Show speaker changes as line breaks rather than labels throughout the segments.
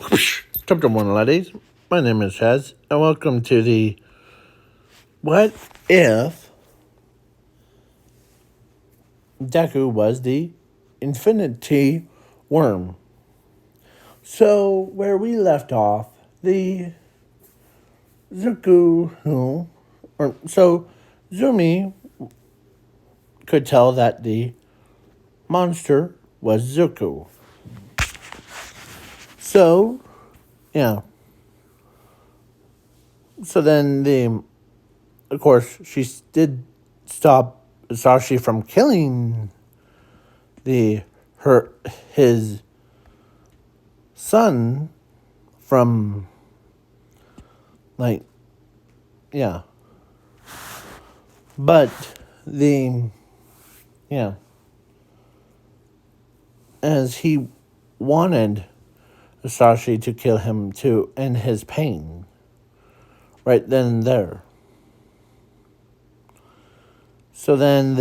Chapter 1, ladies. My name is Chaz, and welcome to the What If Deku was the Infinity Worm? So, where we left off, the Zumi could tell that the monster was Zuko. So, yeah. So then of course, she did stop Sashi from killing his son from, like, yeah. But the yeah, as he wanted Sashi to kill him to end his pain right then and there. So then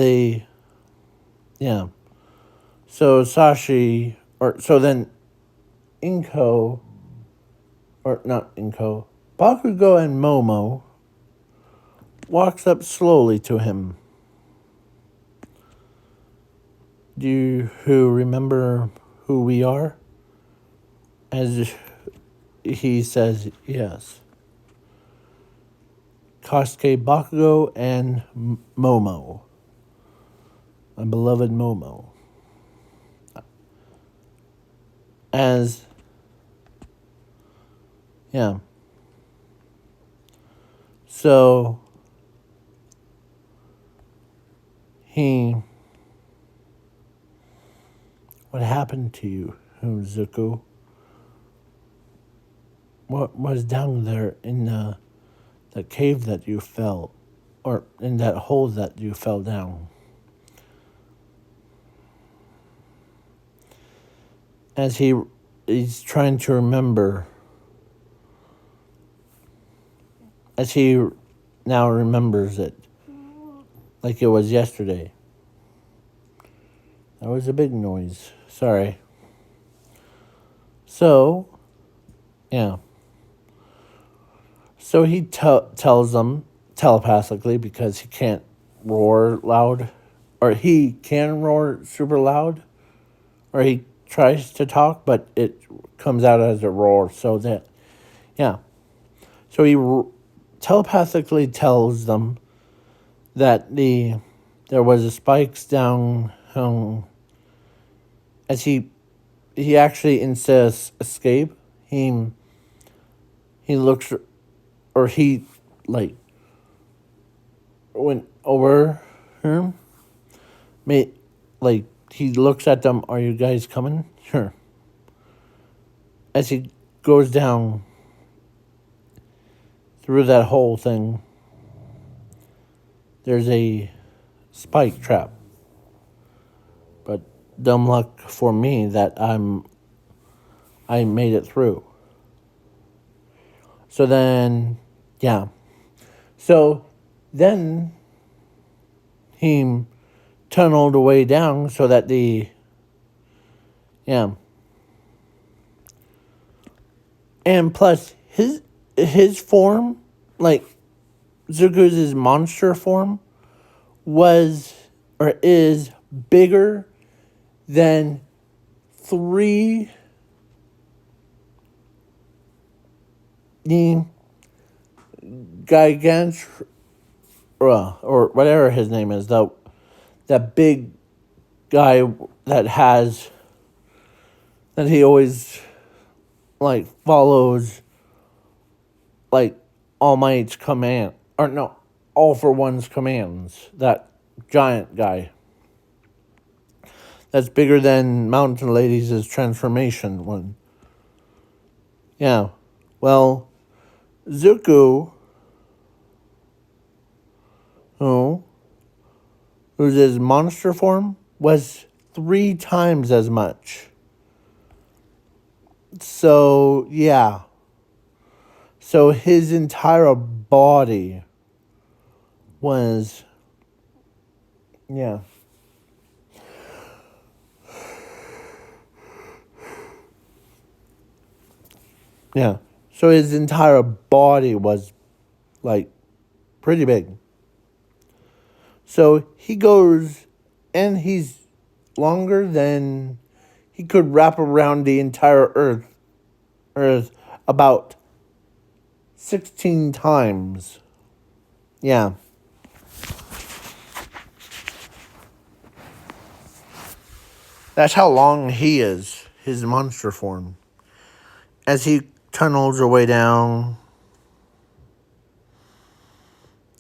yeah. So Sashi, or so then Inko, or not Inko, Bakugo and Momo walks up slowly to him. Do you remember who we are? As he says, yes. Kosuke, Bakugo, and Momo. My beloved Momo. As, yeah. So, what happened to you, Zuko? What was down there in the cave that you fell, or in that hole that you fell down? As he's trying to remember, as he now remembers it, like it was yesterday. That was a big noise. Sorry. So, yeah. So he tells them telepathically, because he can't roar loud, or he can roar super loud, or he tries to talk, but it comes out as a roar. So that, yeah. So he telepathically tells them that there was a spikes down, as he actually insists escape. He looks, or he, like, went over him. Like, he looks at them. Are you guys coming? Sure. As he goes down through that whole thing, there's a spike trap. But dumb luck for me that I made it through. So then, yeah. So then he tunneled away down so that yeah. And plus his form, like Zuko's monster form, was, or is, bigger than 3 gigant, or whatever his name is, that big guy that he always, like, follows, like, All Might's command, or no, All for One's commands. That giant guy. That's bigger than Mountain Lady's transformation one. Yeah. Well, Zuko, who's his monster form, was 3 times as much. So, yeah. So his entire body was, yeah. Yeah. So his entire body was like pretty big. So he goes and he's longer than he could wrap around the entire earth about 16 times. Yeah. That's how long he is, his monster form. As he tunnels her way down,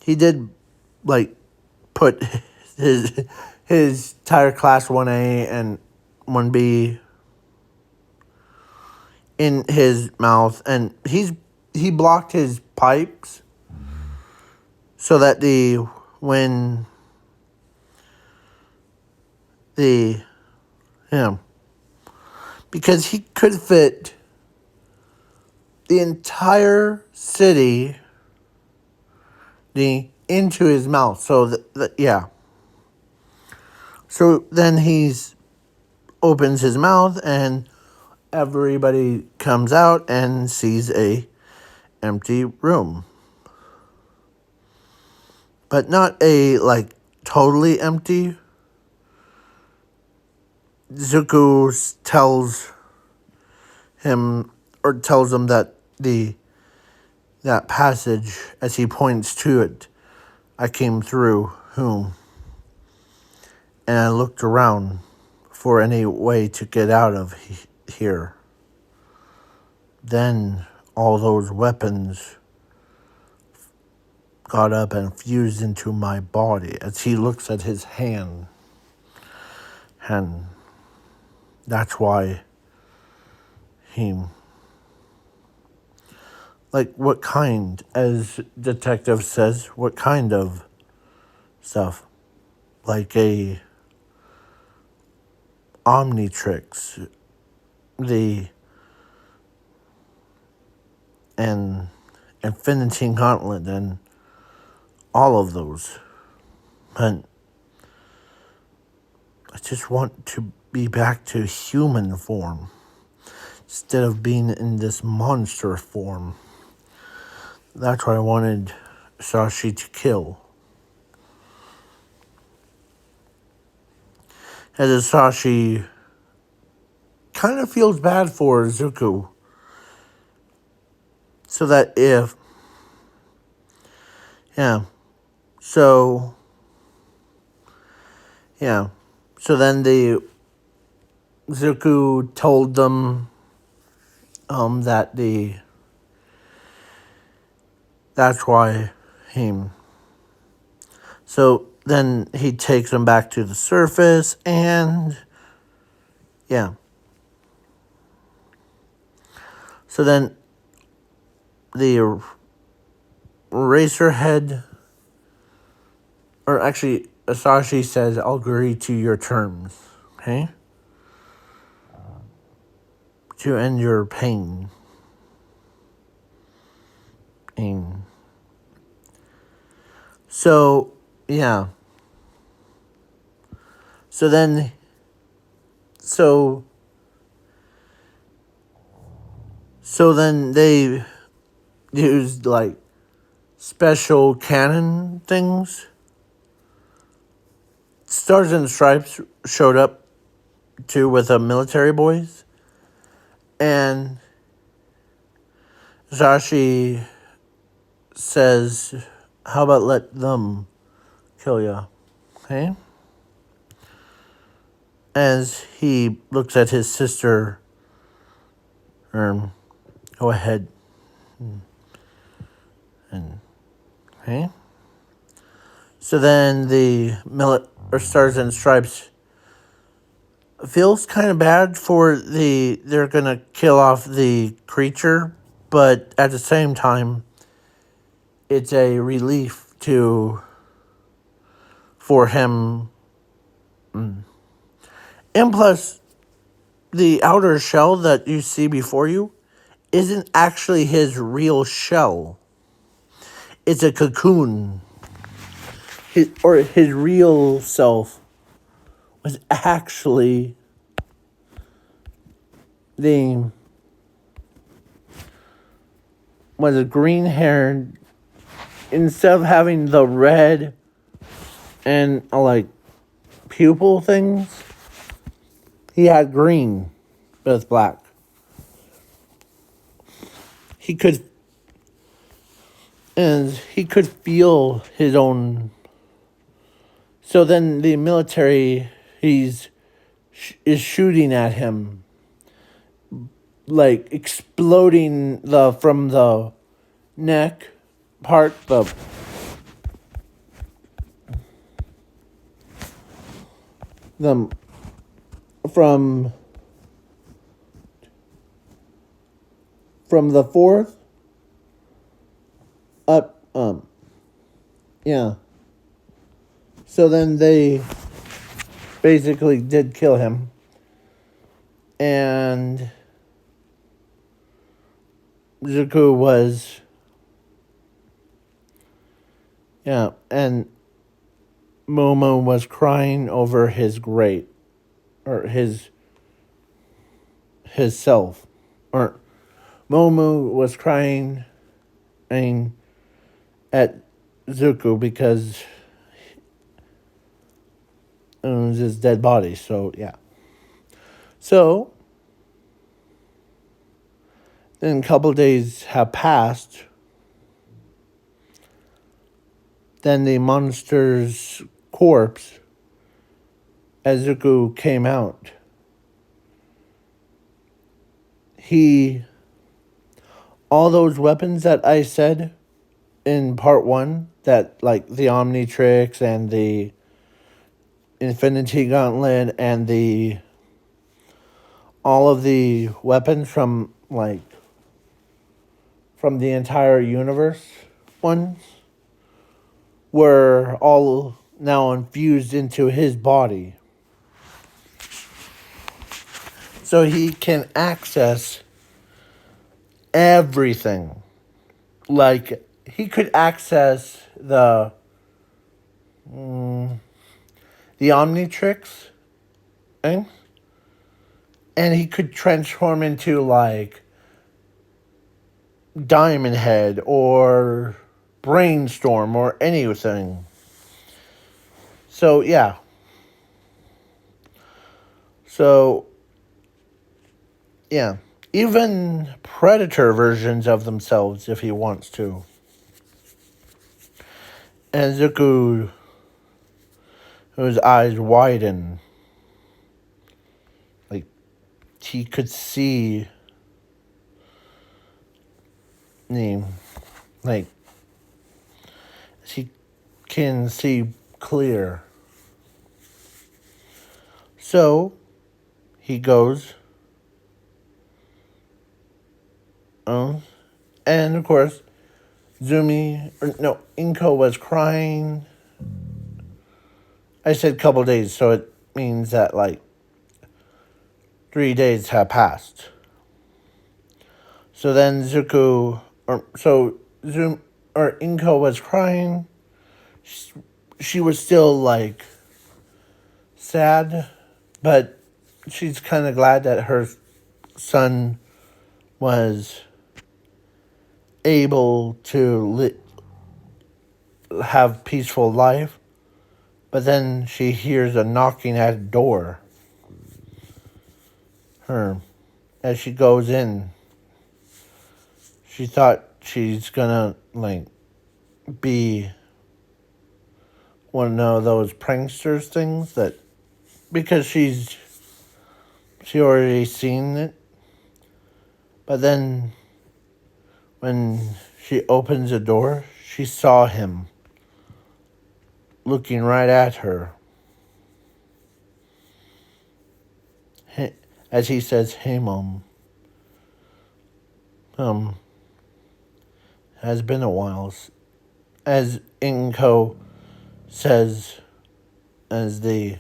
he did like put his his tire class 1A and 1B in his mouth, and he blocked his pipes so that when the yeah, because he could fit the entire city into his mouth. So yeah. So then he's opens his mouth and everybody comes out and sees a empty room. But not a like totally empty. Zuko tells him that that passage as he points to it, I came through whom, and I looked around for any way to get out of here. Then all those weapons got up and fused into my body as he looks at his hand. And that's why he... Like, what kind, as detective says, what kind of stuff? Like a Omnitrix, and Infinity Gauntlet, and all of those. But I just want to be back to human form instead of being in this monster form. That's what I wanted Sashi to kill. As Sashi kind of feels bad for Zuko. So that if... Yeah. So... Yeah. So then Zuko told them that that's why him. So then he takes them back to the surface and yeah. So then the Eraserhead, or actually Asashi says, I'll agree to your terms, okay? To end your pain. So, yeah. So then they used like special cannon things. Stars and Stripes showed up too with military boys. And Zashi says, how about let them kill ya? Okay? As he looks at his sister, go ahead. And okay? So then the Stars and Stripes feels kind of bad for they're gonna kill off the creature, but at the same time, it's a relief for him. And plus, the outer shell that you see before you isn't actually his real shell. It's a cocoon. His real self was actually the was a green hair. Instead of having the red and like pupil things, he had green with black. He could feel his own. So then the military is shooting at him, like exploding from the neck part, the from the fourth up, yeah. So then they basically did kill him, and Zuko was, yeah, and Momo was crying over his his self, or Momo was crying at Zuko because it was his dead body. So yeah. So then a couple days have passed. Then the monster's corpse, as Zuko came out, all those weapons that I said in part 1, that like the Omnitrix and the Infinity Gauntlet and all of the weapons from the entire universe ones were all now infused into his body. So he can access everything. Like, he could access the Omnitrix thing, and he could transform into like Diamond Head or Brainstorm or anything. So yeah. So yeah. Even Predator versions of themselves if he wants to. And Zuko, his eyes widen. Like, he could see. Like, he can see clear. So, he goes. And of course, Inko was crying. I said couple days, so it means that like 3 days have passed. So then Inko was crying. She was still like sad, but she's kind of glad that her son was able to have peaceful life. But then she hears a knocking at the door. As she goes in, she thought she's gonna be one of those pranksters things because she already seen it. But then when she opens the door, she saw him looking right at her. As he says, "Hey, Mom. Has been a while." As Inko says, as the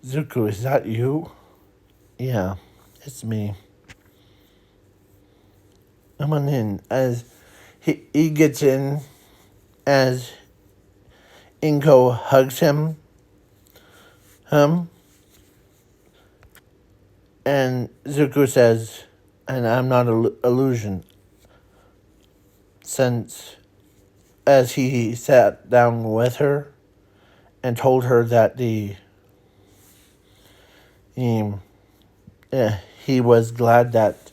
Zuko, "Is that you?" "Yeah, it's me. Come on in." As he gets in, as Inko hugs him, and Zuko says, "And I'm not an illusion. since as he sat down with her and told her that um, he was glad that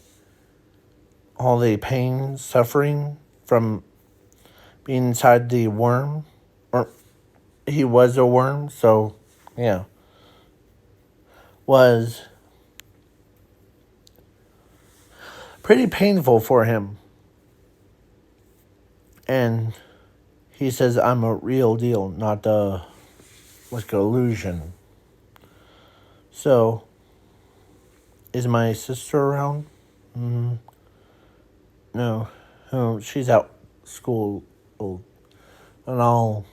all the pain, suffering from being inside the worm, or he was a worm, so yeah, was pretty painful for him. And he says, I'm a real deal, not like an illusion. So, is my sister around? No. Oh, she's out school. And I'll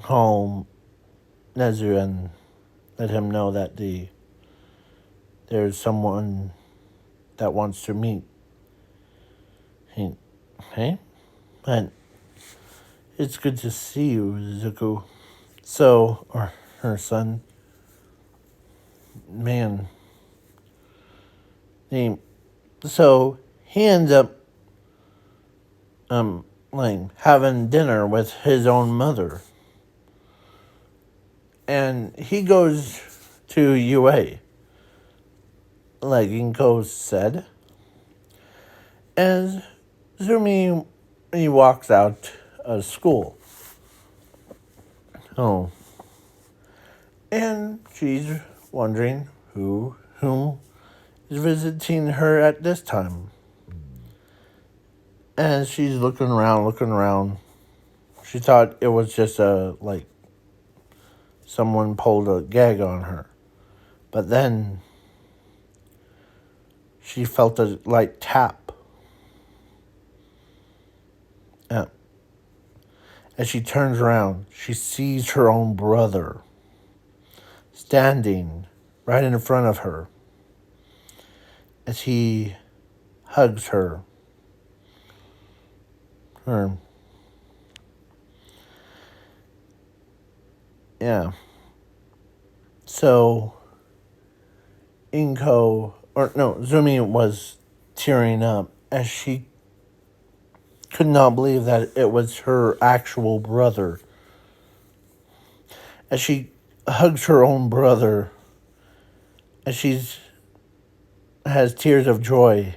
call Nezu and let him know that there's someone that wants to meet. Hey? But it's good to see you, Zuko. So, or her son. Man. So, he ends up, like, having dinner with his own mother. And he goes to UA, like Inko said. As Zumi, he walks out of school. Oh. And she's wondering whom is visiting her at this time. As she's looking around, she thought it was just someone pulled a gag on her. But then she felt a light tap. As she turns around, she sees her own brother standing right in front of her as he hugs her. Yeah. So, Zumi was tearing up as she could not believe that it was her actual brother. As she hugs her own brother, as has tears of joy.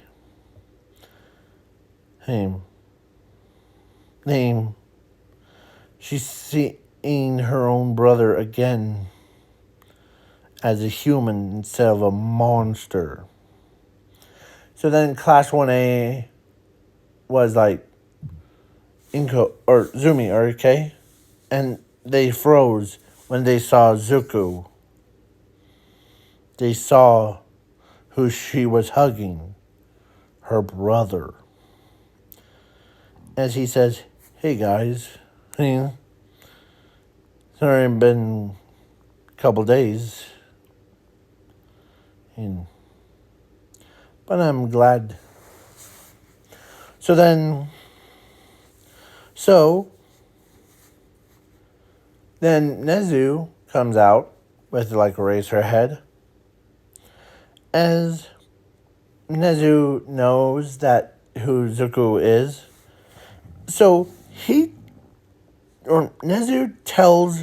She's seeing her own brother again as a human instead of a monster. So then Class 1A was like, Inko, or Zumi, are you okay? And they froze when they saw Zuko. They saw who she was hugging, her brother. As he says, hey guys, it's already been a couple days. But I'm glad. So then Nezu comes out with raise her head. As Nezu knows that who Zuko is. So Nezu tells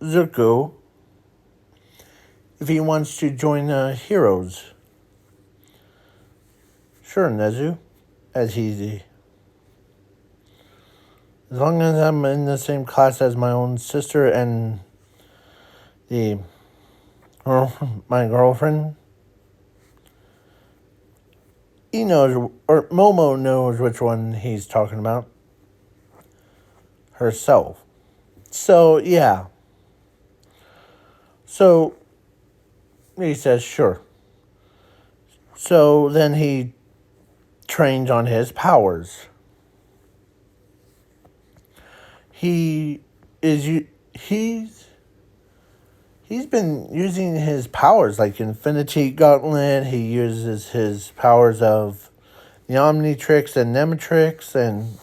Zuko if he wants to join the heroes. Sure, Nezu, as long as I'm in the same class as my own sister and my girlfriend. He knows, or Momo knows which one he's talking about. Herself. So, yeah. So, he says, sure. So, then he trains on his powers. He's been using his powers like Infinity Gauntlet. He uses his powers of the Omnitrix and Nematrix, and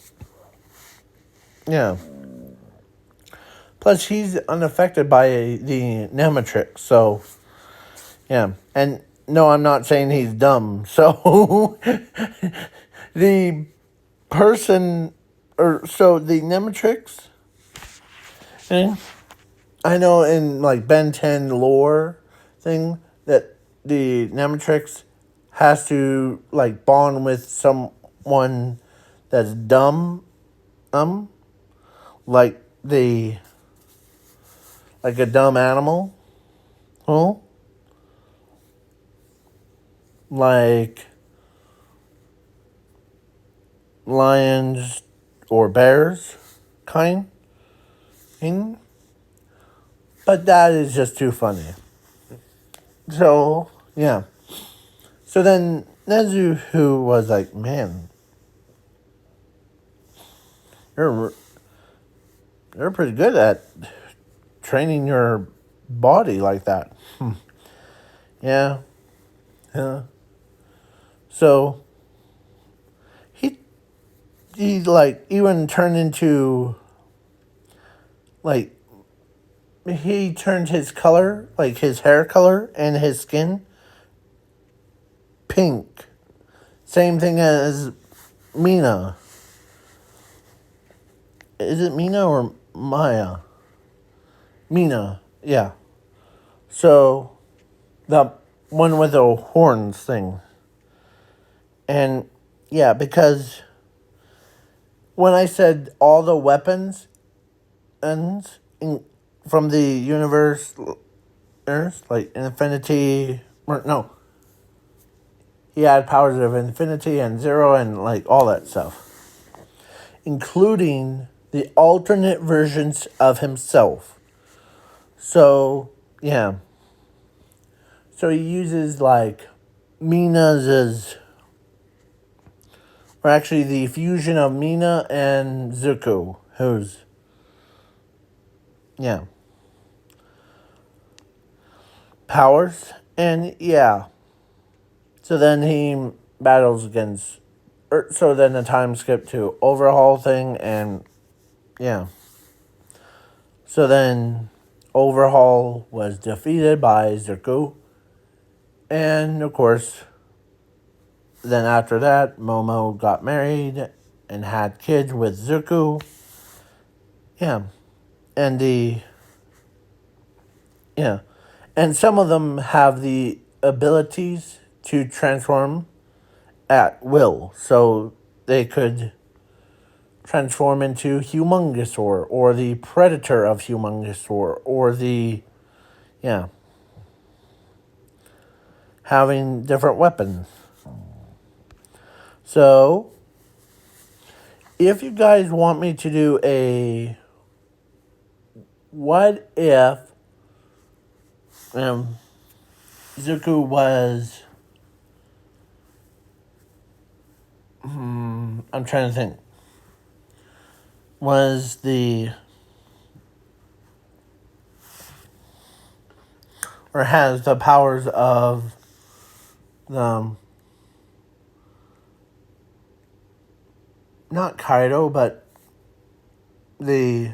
yeah. Plus, he's unaffected by the Nematrix, so yeah. And no, I'm not saying he's dumb. So the person, or so the Nematrix thing, I know in like Ben 10 lore thing that the Nematrix has to like bond with someone that's dumb, like the like a dumb animal, huh? Like lions or bears, kind. But that is just too funny. So yeah. So then Nezu was like, man, you're you're pretty good at training your body like that. Yeah. Yeah. So he like even turned into like he turned his color, like his hair color and his skin pink. Same thing as Mina. Is it Mina or Maya? Mina, yeah. So the one with the horns thing. And yeah, because when I said all the weapons from the universe, like infinity, or no, he had powers of infinity and zero and like all that stuff, including the alternate versions of himself. So yeah, so he uses like Mina's, or actually the fusion of Mina and Zuko, who's yeah, powers, and yeah. So then he battles against, so then the time skip to overhaul thing, and yeah. So then overhaul was defeated by Zuko, and of course, then after that, Momo got married and had kids with Zuko. Yeah, and yeah, and some of them have the abilities to transform at will, so they could transform into Humongosaur or the Predator of Humongosaur or the, yeah, having different weapons. So, if you guys want me to do a what if Zuko was, I'm trying to think, was the, or has the powers of the, not Kaido, but the,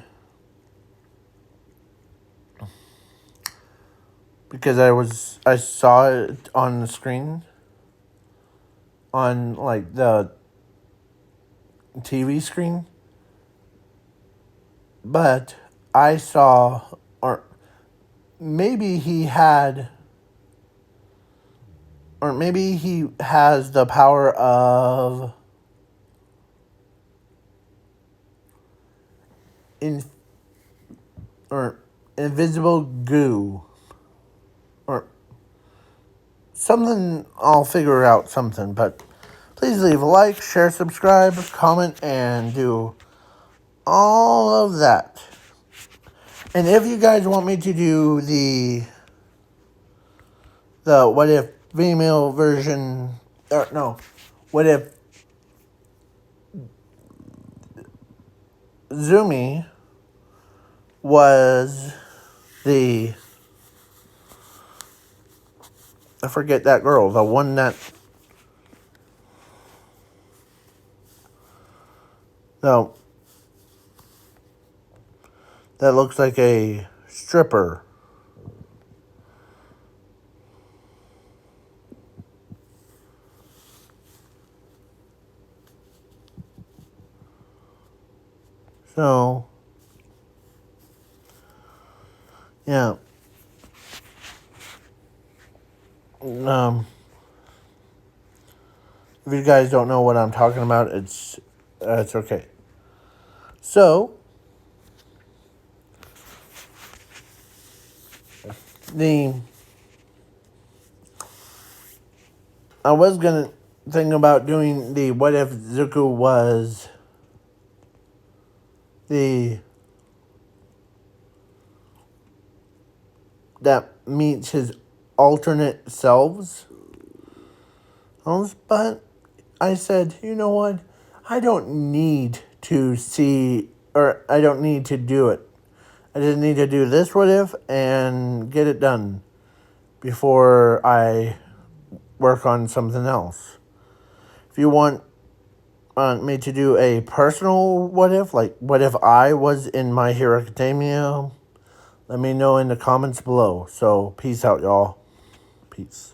because I saw it on the screen, on like the TV screen, but I saw, or maybe he had, or maybe he has the power of or invisible goo, or something. I'll figure out something, but please leave a like, share, subscribe, comment, and do all of that. And if you guys want me to do the what if female version, or no, what if Zumi was the, I forget that girl, the one that, no, that looks like a stripper. So, yeah. If you guys don't know what I'm talking about, it's okay. So, the I was gonna think about doing the what if Zuko was the that meets his alternate selves, but I said, you know what? I don't need to see, or I don't need to do it. I just need to do this what if and get it done before I work on something else. If you want me to do a personal what if, like what if I was in My Hero Academia, let me know in the comments below. So peace out, y'all. Peace.